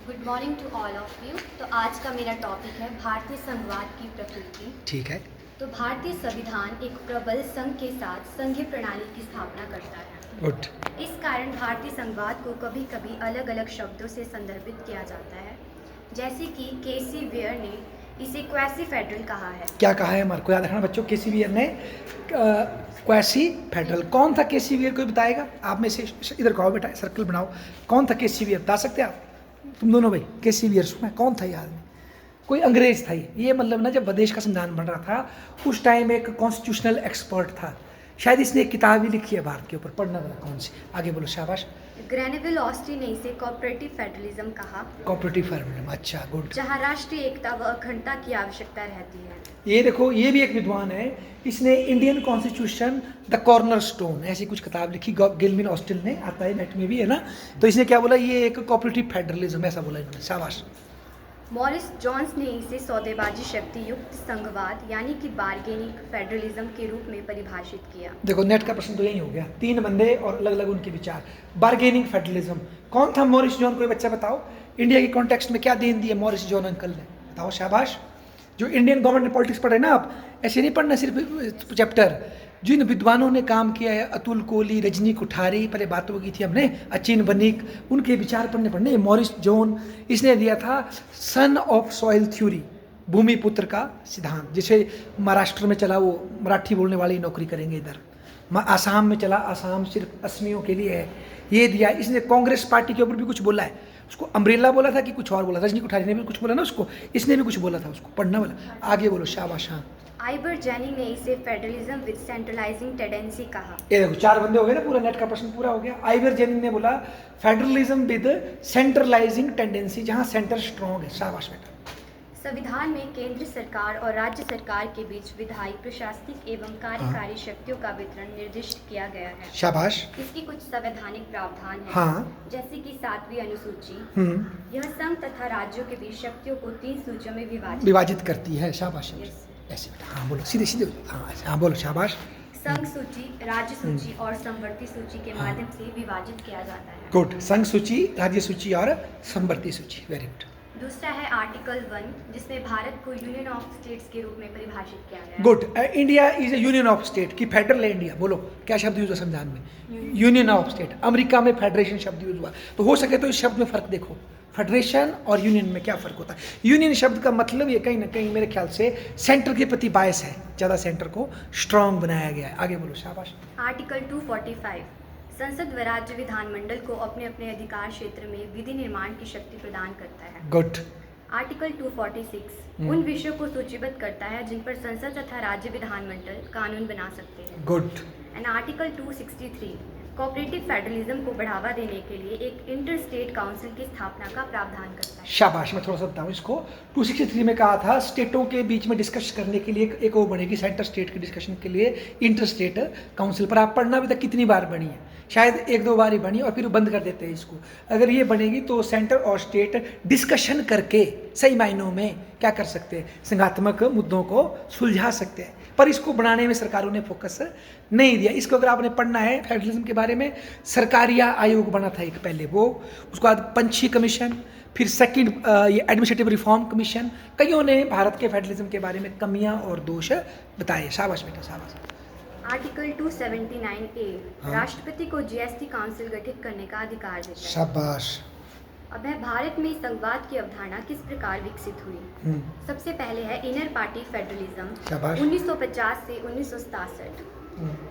Good morning to all of you. तो आज का मेरा टॉपिक है भारतीय संघवाद की प्रकृति। ठीक है। तो भारतीय संविधान एक प्रबल संघ के साथ संघीय प्रणाली की स्थापना करता है। गुड। इस कारण भारतीय संघवाद को कभी कभी अलग अलग शब्दों से संदर्भित किया जाता है, जैसे कि केसी वेयर ने इसे क्वासी फेडरल कहा है। क्या कहा है हमारे को याद रखना बच्चों, केसी वियर ने क्वासी फेडरल। कौन था केसी वियर, कोई बताएगा? आप में से इधर कहो बेटा, सर्कल बनाओ। कौन था केसी वियर, बता सकते हैं आप? तुम दोनों भाई, केसी वियर सुना कौन था ये आदमी? कोई अंग्रेज था ये मतलब ना, जब देश का संविधान बन रहा था उस टाइम एक कॉन्स्टिट्यूशनल एक्सपर्ट था। शायद इसने एक किताब भी लिखी है भारत के ऊपर, पढ़ना वाला कौन सी? आगे बोलो, शाबाश। ग्रेनेविल ऑस्टिन ने इसे कोऑपरेटिव फेडरलिज्म कहा। कोऑपरेटिव फेडरलिज्म, अच्छा, गुड। जहां राष्ट्रीय एकता व अखंडता की आवश्यकता रहती है। ये देखो, ये भी एक विद्वान है, इसने Indian constitution the corner stone ऐसी कुछ किताब लिखी, गिलमिन ऑस्टिन ने, आता है नेट में भी है ना। तो इसने क्या बोला, ये एक कोऑपरेटिव फेडरलिज्म ऐसा बोला इन्होंने, शाबाश। मॉरिस जॉन्स ने इसे सौदेबाजी शक्ति युक्त संघवाद यानी कि बार्गेनिंग फेडरलिज्म के रूप में परिभाषित किया। देखो नेट का प्रश्न तो यही हो गया, तीन बंदे और अलग अलग उनके विचार। बार्गेनिंग फेडरलिज्म, कौन था मॉरिस जॉन? कोई बच्चा बताओ, इंडिया के कॉन्टेक्स्ट में क्या देन दी है मॉरिस जॉन अंकल ने? बताओ, शाबाश। जो इंडियन गवर्नमेंट ने पॉलिटिक्स पढ़े ना, आप ऐसे नहीं पढ़ना सिर्फ चैप्टर। जिन विद्वानों ने काम किया है, अतुल कोहली, रजनी कुठारी, पहले बात हो गई थी हमने, अचिन बनिक, उनके विचार पढ़ने। मॉरिस जॉन, इसने दिया था सन ऑफ सॉइल थ्योरी, भूमि पुत्र का सिद्धांत, जिसे महाराष्ट्र में चला, वो मराठी बोलने वाले ही नौकरी करेंगे इधर। आसाम में चला, आसाम सिर्फ असमियों के लिए है, ये दिया। इसने कांग्रेस पार्टी के ऊपर भी कुछ बोला है, उसको अम्ब्रेला बोला था कि कुछ और बोला? रजनी कुठारी ने भी कुछ बोला ना उसको, इसने भी कुछ बोला था, उसको पढ़ना वाला। आगे बोलो, शाबाश। हाँ, आइबर जैनिंग ने इसे फेडरलिज्म विद सेंट्रलाइजिंग टेंडेंसी कहा। ये देखो, चार बंदे हो गए ना, पूरा नेट का प्रश्न पूरा हो गया। आइबर जेनिंग ने बोला फेडरलिज्म विद सेंट्रलाइजिंग टेंडेंसी, जहां सेंटर स्ट्रॉन्ग है, शाबाश बेटा। संविधान में केंद्र सरकार और राज्य सरकार के बीच विधायी, प्रशासनिक एवं कार्यकारी शक्तियों का वितरण निर्दिष्ट किया गया है, शाबाश। इसकी कुछ संवैधानिक प्रावधान है। हाँ। जैसे कि 7वीं अनुसूची, हम्म, यह संघ तथा राज्यों के बीच शक्तियों को 3 सूचियों में विभाजित करती है, शाबाश। Yes. ऐसे बेटा, हाँ बोलो, सीधे सीधे। हाँ हाँ बोलो, शाबाश। संघ सूची, राज्य सूची और समवर्ती सूची के माध्यम से विभाजित किया जाता है। गुड। संघ सूची, राज्य सूची और समवर्ती सूची, वेरी गुड। दूसरा है आर्टिकल 1, जिसमें भारत को यूनियन ऑफ स्टेट्स के रूप में परिभाषित किया गया है। Good. India is A union of state की फेडरल है इंडिया। बोलो, क्या शब्द यूज हुआ संविधान में? Union of state. अमेरिका में फेडरेशन शब्द यूज हुआ। तो हो सके तो इस शब्द में फर्क देखो, फेडरेशन और यूनियन में क्या फर्क होता है। यूनियन शब्द का मतलब ये कहीं ना कहीं मेरे ख्याल से सेंटर के प्रति बायस है, ज़्यादा सेंटर को स्ट्रांग बनाया गया है। आगे बोलो, शाबाश। आर्टिकल 245, संसद व राज्य विधानमंडल को अपने अपने अधिकार क्षेत्र में विधि निर्माण की शक्ति प्रदान करता है। गुड। आर्टिकल 246 उन विषयों को सूचीबद्ध करता है जिन पर संसद तथा राज्य विधानमंडल कानून बना सकते हैं। Good. And article 263 cooperative federalism को बढ़ावा देने के लिए एक इंटर स्टेट काउंसिल की स्थापना का प्रावधान करता है। शाबाश। मैं थोड़ा सा बताऊँ इसको। 263 में कहा था स्टेटों के बीच में डिस्कस करने के लिए एक वो बनेगी, सेंटर स्टेट की डिस्कशन के लिए इंटर स्टेट काउंसिल। पर आप पढ़ना अभी तक कितनी बार बनी है? शायद 1-2 बार ही बनी और फिर बंद कर देते हैं इसको। अगर ये बनेगी तो सेंटर और स्टेट डिस्कशन करके सही मायनों में क्या कर सकते हैं, संघात्मक मुद्दों को सुलझा सकते हैं। पर इसको बनाने में सरकारों ने फोकस नहीं दिया। इसको अगर आपने पढ़ना है फेडरलिज्म के बारे में, सरकारिया आयोग बना था एक पहले, वो उसके बाद पंछी कमीशन, फिर सेकंड ये एडमिनिस्ट्रेटिव रिफॉर्म कमीशन। कईयों ने भारत के फेडरलिज्म के बारे में कमियां और दोष बताए। शाबाश बेटा, शाबाश। आर्टिकल 279A राष्ट्रपति को जीएसटी काउंसिल गठित करने का अधिकार देता है। शाबाश। अब है भारत में संघवाद की अवधारणा किस प्रकार विकसित हुई। सबसे पहले है इनर पार्टी फेडरलिज्म 1950 से 1967।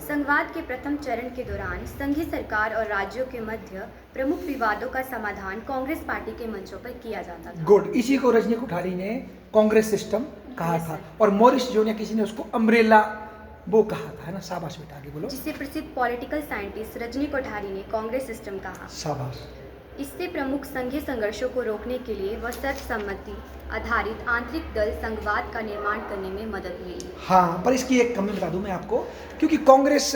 संघवाद के प्रथम चरण के दौरान संघीय सरकार और राज्यों के मध्य प्रमुख विवादों का समाधान कांग्रेस पार्टी के मंचों पर किया जाता था। गुड। इसी को रजनी कुठारी ने कांग्रेस सिस्टम कहा था और मॉरिस जो ने किसी ने उसको अम्ब्रेला वो कहा था, है ना। शाबाश बेटा, आगे बोलो। जिसे प्रसिद्ध पॉलिटिकल साइंटिस्ट रजनी कोठारी ने कांग्रेस सिस्टम कहा। शाबाश। इससे प्रमुख संघीय संघर्षों को रोकने के लिए वह सर्वसम्मति आधारित आंतरिक दल संघवाद का निर्माण करने में मदद मिली। हाँ, पर इसकी एक कमी बता दूं मैं आपको, क्योंकि कांग्रेस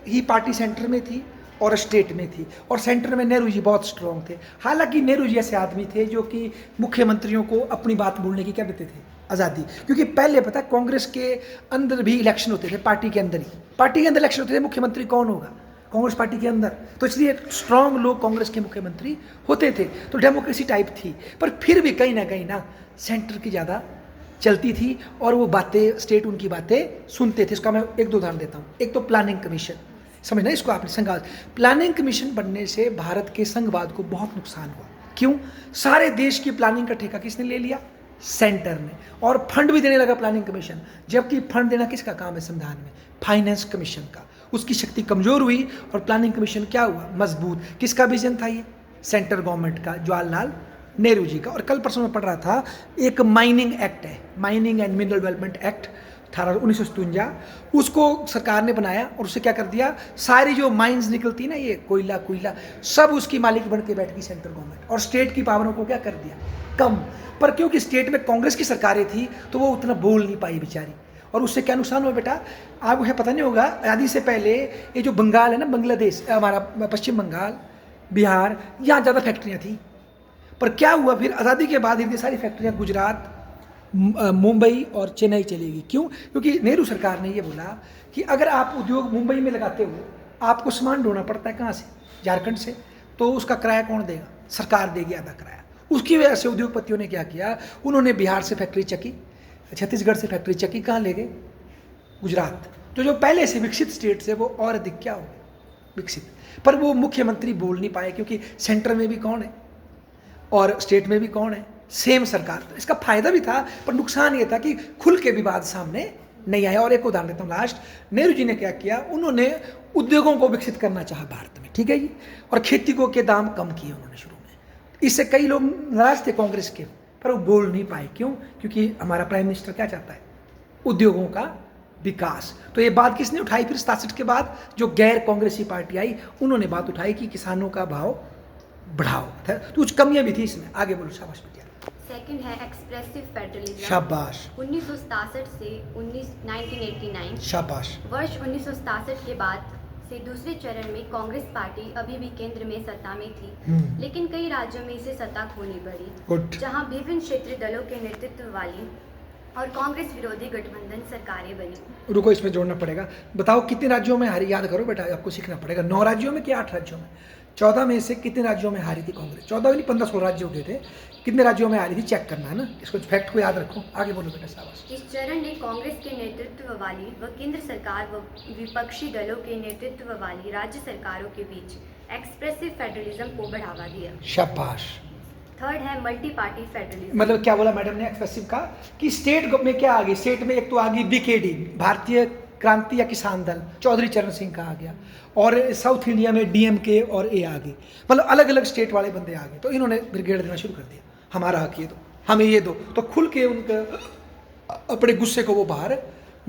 ही पार्टी सेंटर में थी और स्टेट में थी, और सेंटर में नेहरू जी बहुत स्ट्रांग थे। हालांकि नेहरू जी ऐसे आदमी थे जो कि मुख्यमंत्रियों को अपनी बात बोलने की क्या देते थे, आज़ादी। क्योंकि पहले पता कांग्रेस के अंदर भी इलेक्शन होते थे, पार्टी के अंदर ही, पार्टी के अंदर इलेक्शन होते थे, मुख्यमंत्री कौन होगा, कांग्रेस पार्टी के अंदर, तो इसलिए स्ट्रांग लोग कांग्रेस के मुख्यमंत्री होते थे, तो डेमोक्रेसी टाइप थी। पर फिर भी कहीं ना सेंटर की ज़्यादा चलती थी और वो बातें, स्टेट उनकी बातें सुनते थे। इसका मैं एक दो उदाहरण देता हूँ। एक तो प्लानिंग कमीशन, समझना इसको आपने, संघवाद। प्लानिंग कमीशन बनने से भारत के संघवाद को बहुत नुकसान हुआ। क्यों? सारे देश की प्लानिंग का ठेका किसने ले लिया? सेंटर ने, और फंड भी देने लगा प्लानिंग कमीशन, जबकि फंड देना किसका काम है संविधान में? फाइनेंस कमीशन का। उसकी शक्ति कमजोर हुई और प्लानिंग कमीशन क्या हुआ? मजबूत। किसका विजन था ये? सेंट्रल गवर्नमेंट का, जवाहरलाल नेहरू जी का। और कल परसों में पढ़ रहा था, एक माइनिंग एक्ट है, mining and mineral development act 1957, उसको सरकार ने बनाया और उसे क्या कर दिया, सारी जो माइंस निकलती ना, ये कोयला सब उसकी मालिक बन के बैठ गई सेंट्रल गवर्नमेंट, और स्टेट की पावरों को क्या कर दिया? कम। पर क्योंकि स्टेट में कांग्रेस की सरकारें थी तो वो उतना बोल नहीं पाई बेचारी, और उससे क्या नुकसान हुआ बेटा? आपको है पता नहीं होगा, आज़ादी से पहले ये जो बंगाल है ना, बांग्लादेश, हमारा पश्चिम बंगाल, बिहार, यहाँ ज़्यादा फैक्ट्रियाँ थी। पर क्या हुआ फिर? आज़ादी के बाद इतनी सारी फैक्ट्रियाँ गुजरात, मुंबई और चेन्नई चलेगी। क्यों? क्योंकि नेहरू सरकार ने ये बोला कि अगर आप उद्योग मुंबई में लगाते हो, आपको सामान ढोना पड़ता है कहाँ से? झारखंड से। तो उसका किराया कौन देगा? सरकार देगी आधा किराया। उसकी वजह से उद्योगपतियों ने क्या किया, उन्होंने बिहार से फैक्ट्री चकी, छत्तीसगढ़ से फैक्ट्री चकी, कहाँ ले गए? गुजरात। तो जो पहले से विकसित स्टेट से वो और अधिक क्या हो गए? विकसित। पर वो मुख्यमंत्री बोल नहीं पाए, क्योंकि सेंटर में भी कौन है और स्टेट में भी कौन है? सेम सरकार। तो इसका फायदा भी था, पर नुकसान ये था कि खुल के विवाद सामने नहीं आया। और एक उदाहरण देता हूँ लास्ट, नेहरू जी ने क्या किया, उन्होंने उद्योगों को विकसित करना चाहा भारत में, ठीक है जी, और खेती को के दाम कम किए उन्होंने शुरू में। इससे कई लोग नाराज थे कांग्रेस के, पर वो बोल नहीं पाए। क्यों? क्योंकि हमारा प्राइम मिनिस्टर क्या चाहता है? उद्योगों का विकास। तो ये बात किसने उठाई फिर 67 के बाद? जो गैर कांग्रेसी पार्टी आई, उन्होंने बात उठाई कि किसानों का भाव बढ़ाओ। तो कुछ कमियां भी थी इसमें। आगे बोलो, शाबाश बेटिया। सेकंड है एक्सप्रेसिव फेडरलिज्म। शाबाश। 1967 से 1989। शाबाश। वर्ष 1967 के बाद से दूसरे चरण में कांग्रेस पार्टी अभी भी केंद्र में सत्ता में थी, लेकिन कई राज्यों में इसे सत्ता खोनी पड़ी, जहां विभिन्न क्षेत्रीय दलों के नेतृत्व वाली और कांग्रेस विरोधी गठबंधन सरकारें बनी। रुको, इसमें जोड़ना पड़ेगा। बताओ कितने राज्यों में हारी? याद करो बेटा, आपको सीखना पड़ेगा। 9 राज्यों में कि 8 राज्यों में? 14 में से कितने राज्यों में हारी थी कांग्रेस? 14 नहीं, 15-16 राज्य हो गए थे। कितने राज्यों में हारी थी चेक करना है ना, इसको फैक्ट को याद रखो। आगे बोलो बेटा, शाबाश। इस चरण ने कांग्रेस के नेतृत्व वाली व केंद्र सरकार व विपक्षी दलों के नेतृत्व वाली राज्य सरकारों के बीच एक्सप्रेसिव फेडरलिज्म को बढ़ावा दिया। शाबाश। थर्ड है मल्टी पार्टी फेडरलिज्म। मतलब क्या बोला मैडम ने एक्सप्रेसिव का? कि स्टेट में क्या आ गई? स्टेट में एक तो आ गई बीकेडी, भारतीय क्रांति या किसान दल, चौधरी चरण सिंह का आ गया, और साउथ इंडिया में डीएमके और ए आ गई। मतलब अलग अलग स्टेट वाले बंदे आ गए, तो इन्होंने ब्रिगेड देना शुरू कर दिया, हमारा हक ये दो, हमें ये दो। तो खुल के उनके अपने गुस्से को वो बाहर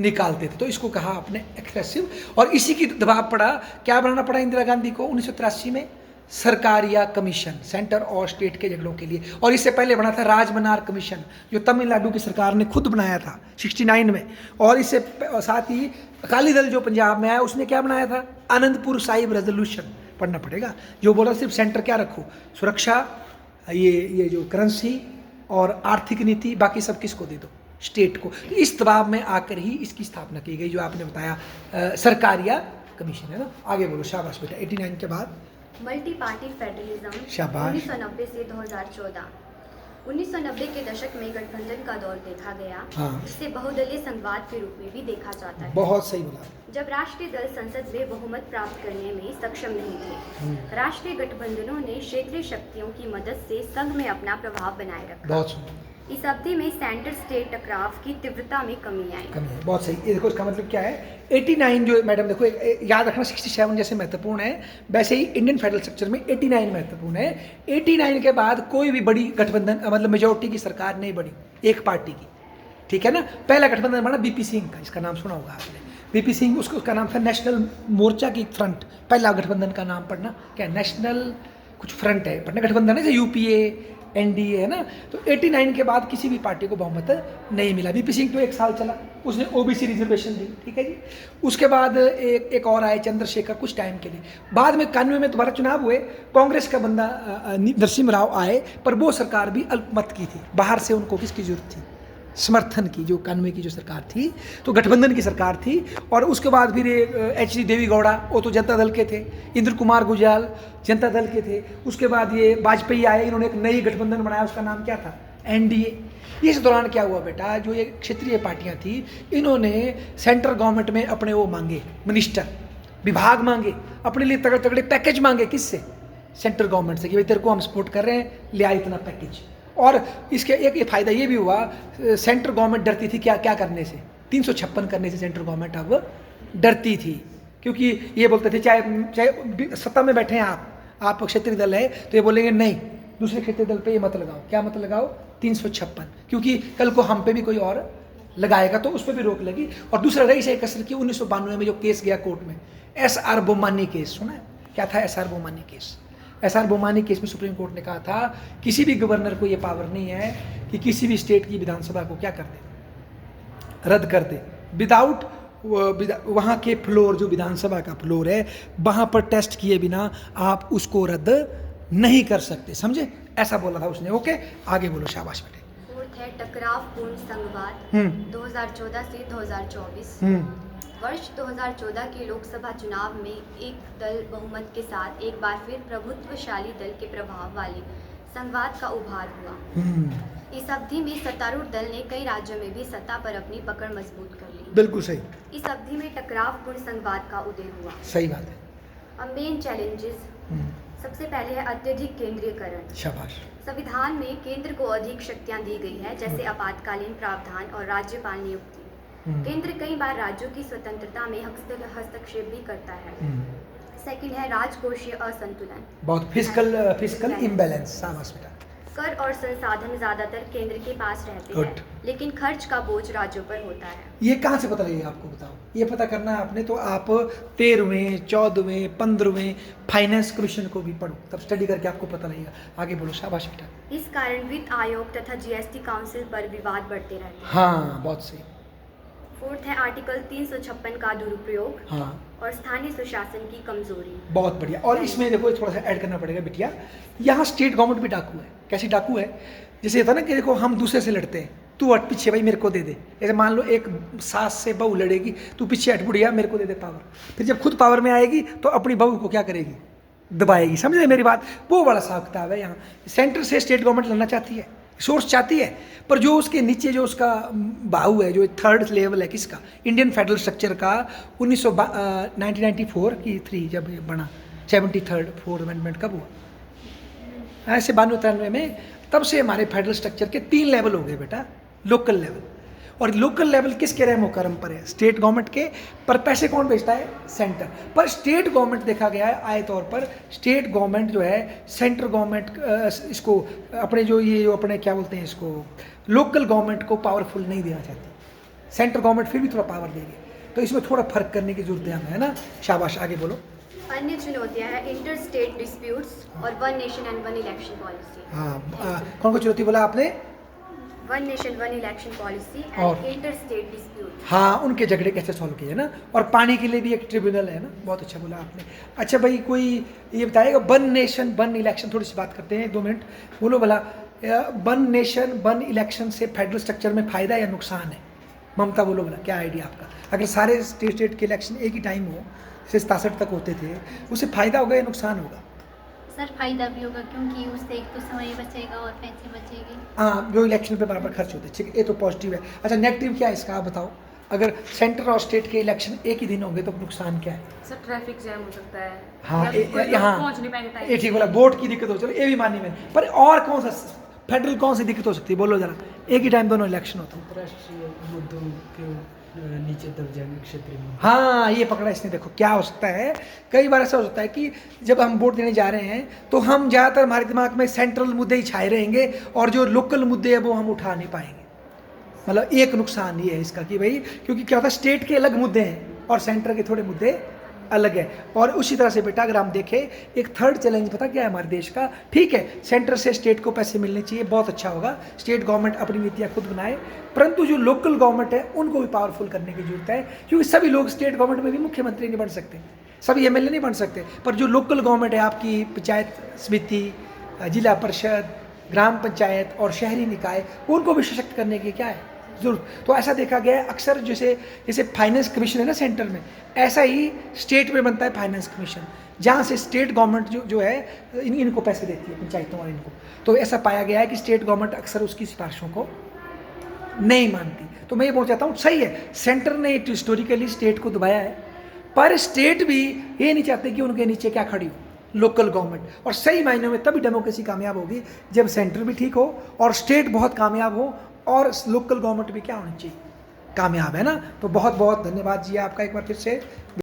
निकालते थे। तो इसको कहा आपने एक्सप्रेसिव। और इसी की दबाव पड़ा, क्या बनाना पड़ा इंदिरा गांधी को 1983 में? सरकारिया कमीशन, सेंटर और स्टेट के झगड़ों के लिए। और इससे पहले बना था राजमनार कमीशन, जो तमिलनाडु की सरकार ने खुद बनाया था 69 में। और इससे साथ ही अकाली दल जो पंजाब में आया, उसने क्या बनाया था? आनंदपुर साहिब रेजोल्यूशन, पढ़ना पड़ेगा, जो बोला सिर्फ सेंटर क्या रखो, सुरक्षा, ये जो करेंसी और आर्थिक नीति, बाकी सब किसको दे दो? स्टेट को। इस दबाव में आकर ही इसकी स्थापना की गई, जो आपने बताया सरकारिया कमीशन है ना। आगे बोलो, शाबाश बेटा। 89 के बाद मल्टी पार्टी फेडरलिज्म। शाबाश। 1990 से 2014। 1990 के दशक में गठबंधन का दौर देखा गया, जिसे बहुदलीय संघवाद के रूप में भी देखा जाता है। बहुत सही बोला। जब राष्ट्रीय दल संसद में बहुमत प्राप्त करने में सक्षम नहीं थे, राष्ट्रीय गठबंधनों ने क्षेत्रीय शक्तियों की मदद से संघ में अपना प्रभाव बनाए रखा। बहुत इस अवधि में सेंटर स्टेट टकराव की तीव्रता में कमी आई। बहुत सही। ये देखो, इसका मतलब क्या है? 89 जो मैडम देखो, याद रखना 67 जैसे महत्वपूर्ण है, वैसे ही इंडियन फेडरल स्ट्रक्चर में 89 महत्वपूर्ण है। 89 के बाद कोई भी बड़ी गठबंधन, मतलब मेजोरिटी की सरकार नहीं बड़ी, एक पार्टी की, ठीक है ना। पहला गठबंधन बना बीपी सिंह का, इसका नाम सुना होगा आपने, बीपी सिंह। उसका नाम था नेशनल मोर्चा की फ्रंट। पहला गठबंधन का नाम पढ़ना, क्या नेशनल कुछ फ्रंट है, पढ़ना गठबंधन है, जैसे यूपीए एनडीए है ना। तो 89 के बाद किसी भी पार्टी को बहुमत नहीं मिला। बीपी सिंह तो 1 साल चला, उसने ओबीसी रिजर्वेशन दी, ठीक है जी। उसके बाद एक और आए चंद्रशेखर, कुछ टाइम के लिए। बाद में 91 में दोबारा चुनाव हुए, कांग्रेस का बंदा नरसिम्हा राव आए, पर वो सरकार भी अल्पमत की थी, बाहर से उनको किसकी जरूरत थी? समर्थन की, जो 91 की जो सरकार थी, तो गठबंधन की सरकार थी। और उसके बाद फिर एच.डी. देवेगौड़ा, वो तो जनता दल के थे, इंद्र कुमार गुजराल जनता दल के थे। उसके बाद ये वाजपेयी आए, इन्होंने एक नई गठबंधन बनाया, उसका नाम क्या था, एनडीए। इस दौरान क्या हुआ बेटा, जो ये क्षेत्रीय पार्टियां थी, इन्होंने सेंट्रल गवर्नमेंट में अपने वो मांगे, मिनिस्टर, विभाग मांगे, अपने लिए तगड़े तगड़े पैकेज मांगे। किससे? सेंट्रल गवर्नमेंट से, कि भाई तेरे को हम सपोर्ट कर रहे हैं, ले आ इतना पैकेज। और इसके एक ये फ़ायदा ये भी हुआ, सेंट्रल गवर्नमेंट डरती थी क्या करने से, 356 करने से सेंट्रल गवर्नमेंट अब डरती थी, क्योंकि ये बोलते थे चाहे सत्ता में बैठे हैं आप क्षेत्रीय दल है, तो ये बोलेंगे नहीं, दूसरे क्षेत्रीय दल पे ये मत लगाओ। क्या मत लगाओ? 356, क्योंकि कल को हम पे भी कोई और लगाएगा तो उस पर भी रोक लगी। और दूसरा रही से कसर की 1992 में जो केस गया कोर्ट में, एस.आर. बोमानी केस, सुना है क्या था एस.आर. बोमानी केस? एस.आर. बोमानी केस में सुप्रीम कोर्ट ने कहा था किसी भी गवर्नर को ये पावर नहीं है कि किसी भी स्टेट की विधानसभा को क्या कर दे, रद्द कर दे, विदाउट वहाँ के फ्लोर, जो विधानसभा का फ्लोर है, वहाँ पर टेस्ट किए बिना आप उसको रद्द नहीं कर सकते, समझे? ऐसा बोला था उसने। ओके, आगे बोलो, शाबाश बेटे। फोर्थ है टकरावपूर्ण संघवाद 2014 से 2024। वर्ष 2014 के लोकसभा चुनाव में एक दल बहुमत के साथ एक बार फिर प्रभुत्वशाली दल के प्रभाव वाले संघवाद का उभार हुआ। इस अवधि में सत्तारूढ़ दल ने कई राज्यों में भी सत्ता पर अपनी पकड़ मजबूत कर ली। बिल्कुल सही। इस अवधि में टकरावपूर्ण संघवाद का उदय हुआ। सही बात है। अब मेन चैलेंजेस, सबसे पहले है अत्यधिक केंद्रीयकरण। शाबाश। संविधान में केंद्र को अधिक शक्तियां दी गई है, जैसे आपातकालीन प्रावधान और राज्यपाल नियुक्ति। केंद्र कई बार राज्यों की स्वतंत्रता में हस्तक्षेप भी करता है। सेकंड है राजकोषीय असंतुलन, बहुत फिस्कल इम्बैलेंस। शाबाश बेटा। कर और संसाधन ज्यादातर केंद्र के पास रहते हैं, लेकिन खर्च का बोझ राज्यों पर होता है। ये कहाँ से पता लगेगा आपको, बताओ? ये पता करना है आपने, तो आप 13वें, 14वें, 15वें फाइनेंस कमीशन को भी पढ़ो, तब स्टडी करके आपको पता लगेगा। आगे बोलो, शाबाश बेटा। इस कारण वित्त आयोग तथा जीएसटी काउंसिल पर विवाद बढ़ते रहते हैं। हाँ, बहुत सही। फोर्थ है आर्टिकल 356 का दुरुपयोग। हाँ। और स्थानीय सुशासन की कमजोरी। बहुत बढ़िया। और इसमें देखो थोड़ा सा ऐड करना पड़ेगा बिटिया, यहाँ स्टेट गवर्नमेंट भी डाकू है। कैसी डाकू है? जैसे होता है ना कि देखो हम दूसरे से लड़ते हैं, तू हट पीछे भाई, मेरे को दे दे। जैसे मान लो एक सास से बहू लड़ेगी, तू पीछे हट बुढ़िया, मेरे को दे दे पावर। फिर जब खुद पावर में आएगी तो अपनी बहू को क्या करेगी? दबाएगी। समझे मेरी बात? वो बड़ा हिसाब किताब है यहाँ। सेंटर से स्टेट गवर्नमेंट लड़ना चाहती है, सोर्स चाहती है, पर जो उसके नीचे जो उसका बाहू है, जो थर्ड लेवल है किसका, इंडियन फेडरल स्ट्रक्चर का, 1994 की 3 जब ये बना, 73rd अमेंडमेंट कब हुआ? ऐसे 92-93 में, तब से हमारे फेडरल स्ट्रक्चर के 3 लेवल हो गए बेटा। लोकल लेवल, और लोकल लेवल किसके रहमो करम पर है? स्टेट गवर्नमेंट के। पर पैसे कौन भेजता है? सेंटर। पर स्टेट गवर्नमेंट देखा गया है आए तौर पर, स्टेट गवर्नमेंट जो है सेंट्रल गवर्नमेंट इसको अपने जो अपने क्या बोलते हैं इसको, लोकल गवर्नमेंट को पावरफुल नहीं देना चाहती। सेंट्रल गवर्नमेंट फिर भी थोड़ा पावर देगी, तो इसमें थोड़ा फर्क करने की जरूरत है ना। शाबाश, आगे बोलो। अन्य चुनौतियां हैं इंटर स्टेट डिस्प्यूट्स और one nation and one election policy. हाँ, कौन चुनौती बोला आपने? One nation one election policy और इंटर स्टेट डिस्प्यूट। हाँ, उनके झगड़े कैसे सॉल्व किए ना। और पानी के लिए भी एक ट्रिब्यूनल है ना। बहुत अच्छा बोला आपने। अच्छा भाई, कोई ये बताएगा वन नेशन वन इलेक्शन, थोड़ी सी बात करते हैं, 2 मिनट बोलो भला। वन नेशन वन इलेक्शन से फेडरल स्ट्रक्चर में फ़ायदा या नुकसान है? ममता बोलो भला, क्या आइडिया आपका? अगर सारे स्टेट के इलेक्शन एक ही टाइम हो, जैसे 67 तक होते थे, उससे फ़ायदा होगा या नुकसान होगा? सर फायदा भी होगा, क्योंकि उससे एक तो समय बचेगा और पैसे बचेंगे। हाँ, जो इलेक्शन पे बराबर खर्च होते हैं। ठीक है, ये तो पॉजिटिव है। अच्छा, नेगेटिव क्या है इसका, आप बताओ? अगर सेंटर और स्टेट के इलेक्शन एक ही दिन होंगे तो नुकसान क्या है? सर ट्रैफिक जैम हो सकता है। हाँ, यहाँ पहुँच नहीं पाएंगे टाइम। ये ठीक बोला, वोट की दिक्कत हो, चलो ये भी मानी मैंने। पर और कौन सा फेडरल कौन सी दिक्कत हो सकती है, बोलो जरा? एक ही टाइम दोनों इलेक्शन होते हैं। अंतर्राष्ट्रीय मुद्दों के नीचे दब जाएंगे क्षेत्रीय में। हाँ, ये पकड़ा इसने। देखो क्या हो सकता है, कई बार ऐसा हो सकता है कि जब हम वोट देने जा रहे हैं तो हम ज़्यादातर हमारे दिमाग में सेंट्रल मुद्दे ही छाए रहेंगे और जो लोकल मुद्दे हैं वो हम उठा नहीं पाएंगे। मतलब एक नुकसान ये है इसका कि भाई, क्योंकि क्या होता है, स्टेट के अलग मुद्दे हैं और सेंटर के थोड़े मुद्दे अलग है। और उसी तरह से बेटा अगर हम देखें, एक थर्ड चैलेंज पता क्या है हमारे देश का? ठीक है, सेंटर से स्टेट को पैसे मिलने चाहिए, बहुत अच्छा होगा, स्टेट गवर्नमेंट अपनी नीतियाँ खुद बनाए, परंतु जो लोकल गवर्नमेंट है उनको भी पावरफुल करने की जरूरत है। क्योंकि सभी लोग स्टेट गवर्नमेंट में भी मुख्यमंत्री नहीं बन सकते, सभी एमएलए नहीं बन सकते, पर जो लोकल गवर्नमेंट है, आपकी पंचायत समिति, जिला परिषद, ग्राम पंचायत और शहरी निकाय, उनको भी सशक्त करने की क्या है जरूर। तो ऐसा देखा गया है अक्सर, जैसे जैसे फाइनेंस कमीशन है ना सेंटर में, ऐसा ही स्टेट में बनता है फाइनेंस कमीशन, जहाँ से स्टेट गवर्नमेंट जो है इनको पैसे देती है, पंचायतों वाले इनको। तो ऐसा पाया गया है कि स्टेट गवर्नमेंट अक्सर उसकी सिफारिशों को नहीं मानती। तो मैं ये बोल चाहता हूँ सही है, सेंटर ने हिस्टोरिकली स्टेट को दबाया है, पर स्टेट भी ये नहीं चाहते कि उनके नीचे क्या खड़ी हो, लोकल गवर्नमेंट। और सही मायनों में तभी डेमोक्रेसी कामयाब होगी जब सेंटर भी ठीक हो और स्टेट बहुत कामयाब हो और लोकल गवर्नमेंट भी क्या होनी चाहिए, कामयाब, है ना। तो बहुत बहुत धन्यवाद जी आपका एक बार फिर से।